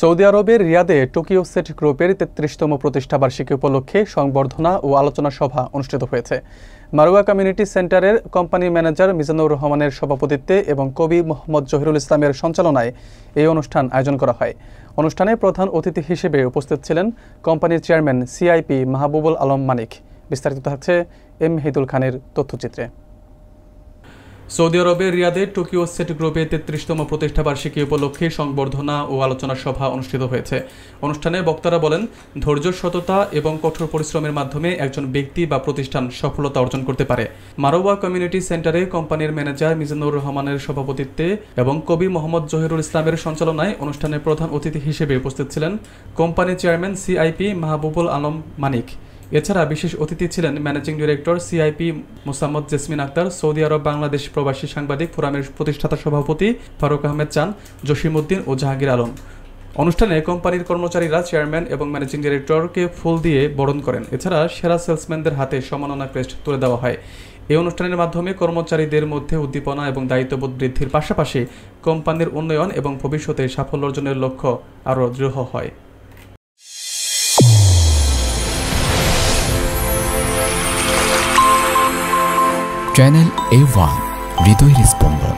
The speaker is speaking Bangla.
সৌদি আরবের রিয়াদে টোকিও সেট গ্রুপের ৩৩তম প্রতিষ্ঠাবার্ষিকী উপলক্ষে সংবর্ধনা ও আলোচনা সভা অনুষ্ঠিত হয়েছে। মারুয়া কমিউনিটি সেন্টারের কোম্পানি ম্যানেজার মিজানুর রহমানের সভাপতিত্বে এবং কবি মোহাম্মদ জহিরুল ইসলামের সঞ্চালনায় এই অনুষ্ঠান আয়োজন করা হয়। অনুষ্ঠানে প্রধান অতিথি হিসেবে উপস্থিত ছিলেন কোম্পানির চেয়ারম্যান সিআইপি মাহবুবুল আলম মানিক। বিস্তারিত থাকছে এম হিদুল খানের তথ্যচিত্রে। সৌদি আরবের রিয়াদে টোকিও সেট গ্রুপের ৩৩তম প্রতিষ্ঠাবার্ষিকী উপলক্ষে সংবর্ধনা ও আলোচনা সভা অনুষ্ঠিত হয়েছে। অনুষ্ঠানে বক্তারা বলেন, ধৈর্য, সততা এবং কঠোর পরিশ্রমের মাধ্যমে একজন ব্যক্তি বা প্রতিষ্ঠান সফলতা অর্জন করতে পারে। মারোয়া কমিউনিটি সেন্টারে কোম্পানির ম্যানেজার মিজানুর রহমানের সভাপতিত্বে এবং কবি মোহাম্মদ জহিরুল ইসলামের সঞ্চালনায় অনুষ্ঠানে প্রধান অতিথি হিসেবে উপস্থিত ছিলেন কোম্পানির চেয়ারম্যান সিআইপি মাহবুবুল আলম মানিক। এছাড়া বিশেষ অতিথি ছিলেন managing director CIP Mosammat Jesmin Akter, Saudi Arab Bangladesh প্রবাসী সাংবাদিক ফোরামের প্রতিষ্ঠাতা সভাপতি ফারুক আহমেদ চান, জসিমউদ্দিন ও জাহাঙ্গীর আলম। অনুষ্ঠানে কোম্পানির কর্মচারীরা চেয়ারম্যান এবং ম্যানেজিং ডিরেক্টরকে ফুল দিয়ে বরণ করেন। এছাড়া সেরা সেলসম্যানদের হাতে সম্মাননা ক্রেস্ট তুলে দেওয়া হয়। এই অনুষ্ঠানের মাধ্যমে কর্মচারীদের মধ্যে উদ্দীপনা এবং দায়িত্ববোধ বৃদ্ধির পাশাপাশি কোম্পানির উন্নয়ন এবং ভবিষ্যতে সাফল্য অর্জনের লক্ষ্য আরও দৃঢ় হয়। চ্যানেল A1 হৃদয়ের স্পন্দন।